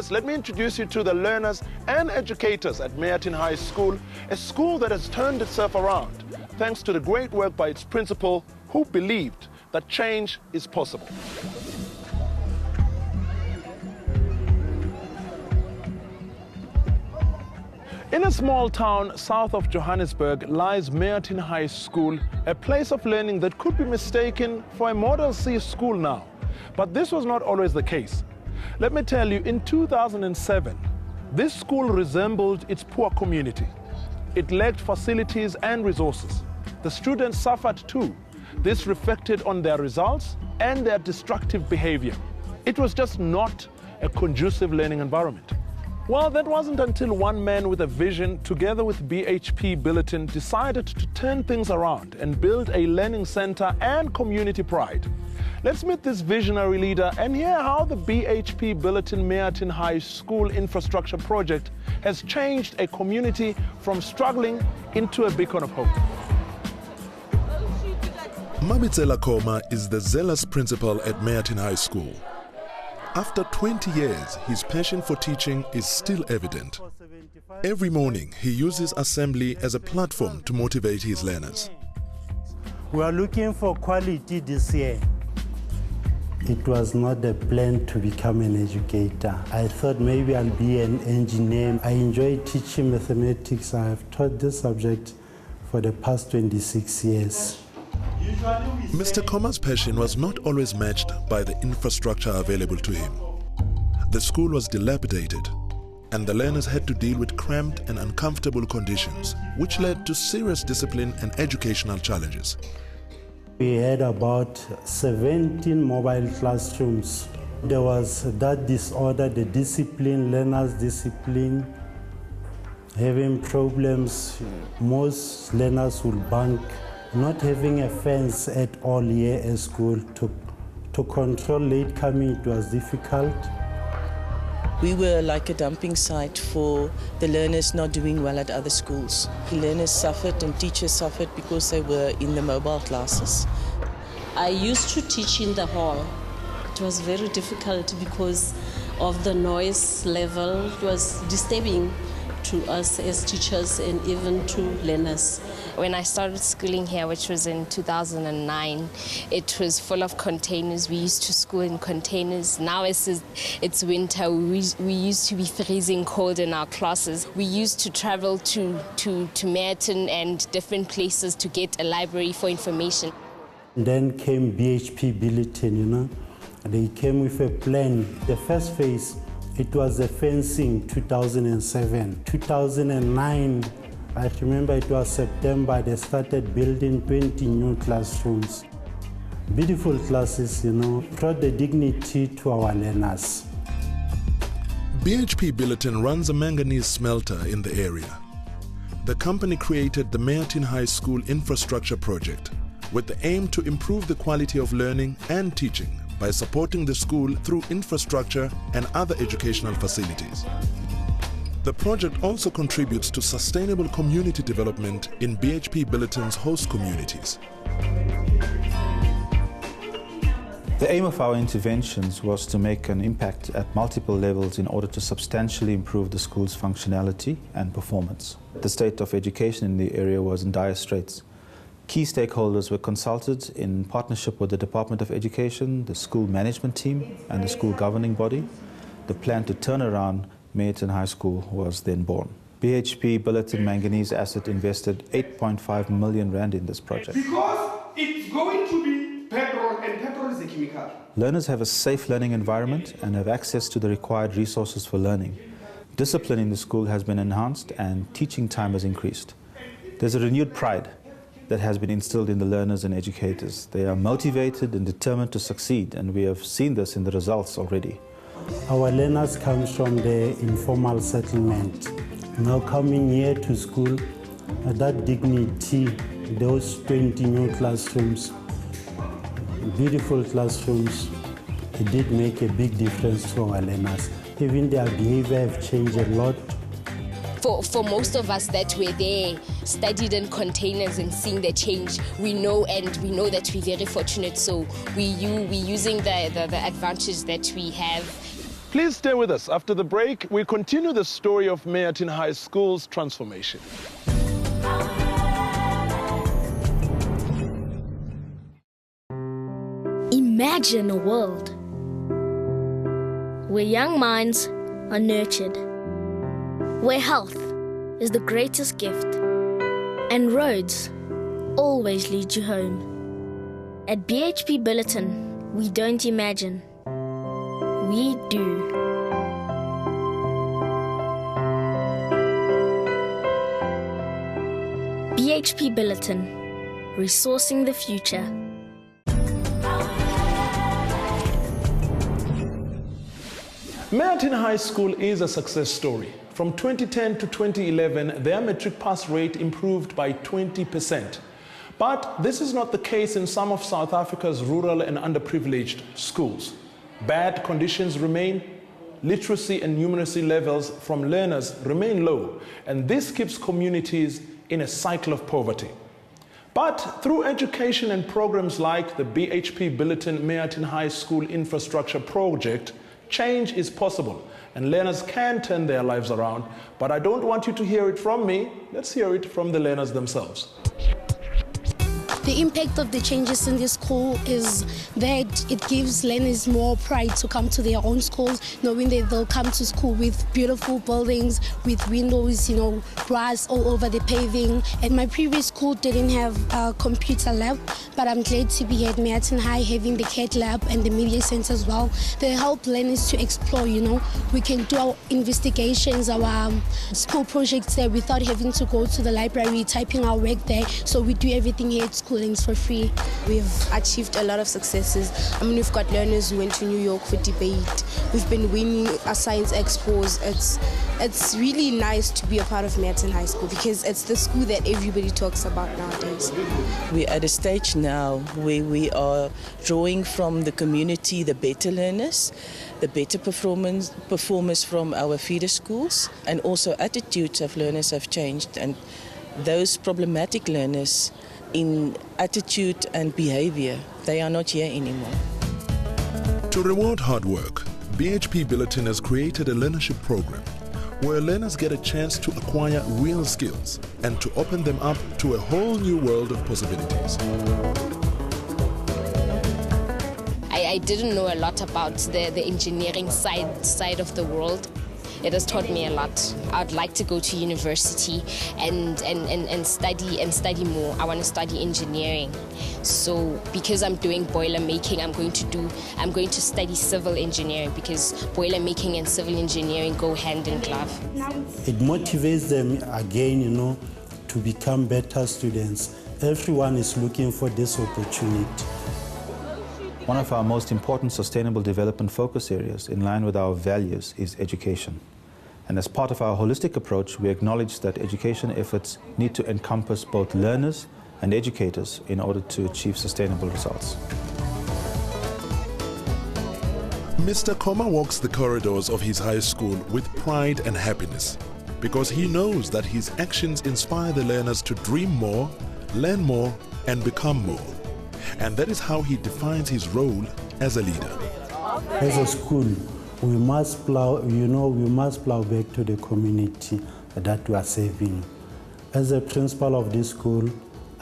First, let me introduce you to the learners and educators at Meyerton High School, a school that has turned itself around thanks to the great work by its principal, who believed that change is possible. In a small town south of Johannesburg lies Meyerton High School, a place of learning that could be mistaken for a Model C school now. But this was not always the case. Let me tell you, in 2007, this school resembled its poor community. It lacked facilities and resources. The students suffered too. This reflected on their results and their destructive behavior. It was just not a conducive learning environment. Well, that wasn't until one man with a vision, together with BHP Billiton, decided to turn things around and build a learning center and community pride. Let's meet this visionary leader and hear how the BHP Billiton Meyerton High School infrastructure project has changed a community from struggling into a beacon of hope. Mabitsela Koma is the zealous principal at Meyerton High School. After 20 years, his passion for teaching is still evident. Every morning, he uses assembly as a platform to motivate his learners. We are looking for quality this year. It was not a plan to become an educator. I thought maybe I'll be an engineer. I enjoy teaching mathematics. I have taught this subject for the past 26 years. Mr. Koma's passion was not always matched by the infrastructure available to him. The school was dilapidated, and the learners had to deal with cramped and uncomfortable conditions, which led to serious discipline and educational challenges. We had about 17 mobile classrooms. There was that disorder, the discipline, learners' discipline, having problems. Most learners would bunk. Not having a fence at all here at school to control late coming, it was difficult. We were like a dumping site for the learners not doing well at other schools. The learners suffered and teachers suffered because they were in the mobile classes. I used to teach in the hall. It was very difficult because of the noise level. It was disturbing to us as teachers and even to learners. When I started schooling here, which was in 2009, it was full of containers. We used to school in containers. Now it's winter. We used to be freezing cold in our classes. We used to travel to Meyerton and different places to get a library for information. Then came BHP Billiton, They came with a plan. The first phase, it was the fencing, 2007. 2009, I remember it was September, they started building 20 new classrooms. Beautiful classes, brought the dignity to our learners. BHP Billiton runs a manganese smelter in the area. The company created the Meyerton High School infrastructure project with the aim to improve the quality of learning and teaching by supporting the school through infrastructure and other educational facilities. The project also contributes to sustainable community development in BHP Billiton's host communities. The aim of our interventions was to make an impact at multiple levels in order to substantially improve the school's functionality and performance. The state of education in the area was in dire straits. Key stakeholders were consulted in partnership with the Department of Education, the school management team, and the school governing body. The plan to turn around Meyerton High School was then born. BHP Billiton Manganese Asset invested 8.5 million rand in this project. Because it's going to be petrol, and petrol is a chemical. Learners have a safe learning environment and have access to the required resources for learning. Discipline in the school has been enhanced and teaching time has increased. There's a renewed pride that has been instilled in the learners and educators. They are motivated and determined to succeed, and we have seen this in the results already. Our learners come from the informal settlement. Now coming here to school, that dignity, those 20 new classrooms, beautiful classrooms, it did make a big difference to our learners. Even their behavior have changed a lot. For most of us that were there, studied in containers and seeing the change, we know that we're very fortunate. So we're using the advantage that we have Please stay with us. After the break, we continue the story of Meyerton High School's transformation. Imagine a world where young minds are nurtured, where health is the greatest gift, and roads always lead you home. At BHP Billiton, we don't imagine, we do. BHP Billiton, resourcing the future. Meyerton High School is a success story. From 2010 to 2011, their matric pass rate improved by 20%. But this is not the case in some of South Africa's rural and underprivileged schools. Bad conditions remain, literacy and numeracy levels from learners remain low, and this keeps communities in a cycle of poverty. But through education and programs like the BHP Billiton Meyerton High School Infrastructure Project, change is possible and learners can turn their lives around. But I don't want you to hear it from me. Let's hear it from the learners themselves. The impact of the changes in this school is that it gives learners more pride to come to their own schools, knowing that they'll come to school with beautiful buildings, with windows, brass all over the paving. And my previous school didn't have a computer lab, but I'm glad to be at Meyerton High having the CAT lab and the media center as well. They help learners to explore, We can do our investigations, our school projects there without having to go to the library, typing our work there. So we do everything here at school for free. We've achieved a lot of successes. We've got learners who went to New York for debate. We've been winning our science expos. It's really nice to be a part of Meyerton High School because it's the school that everybody talks about nowadays. We're at a stage now where we are drawing from the community the better learners, the better performers from our feeder schools, and also attitudes of learners have changed, and those problematic learners in attitude and behavior, they are not here anymore. To reward hard work, BHP Billiton has created a learnership program where learners get a chance to acquire real skills and to open them up to a whole new world of possibilities. I didn't know a lot about the engineering side of the world. It has taught me a lot. I'd like to go to university and study more. I want to study engineering. So because I'm doing boiler making, I'm going to study civil engineering because boiler making and civil engineering go hand in glove. It motivates them again, to become better students. Everyone is looking for this opportunity. One of our most important sustainable development focus areas in line with our values is education. And as part of our holistic approach, we acknowledge that education efforts need to encompass both learners and educators in order to achieve sustainable results. Mr. Koma walks the corridors of his high school with pride and happiness because he knows that his actions inspire the learners to dream more, learn more, and become more. And that is how he defines his role as a leader. As a school, we must plow, we must plow back to the community that we are serving. As a principal of this school,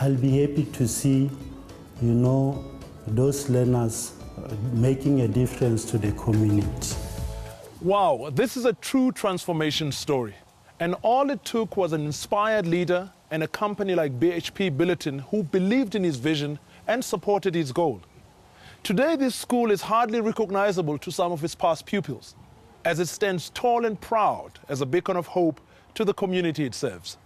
I'll be happy to see, those learners making a difference to the community. Wow, this is a true transformation story. And all it took was an inspired leader and a company like BHP Billiton who believed in his vision and supported his goal. Today, this school is hardly recognizable to some of its past pupils, as it stands tall and proud as a beacon of hope to the community it serves.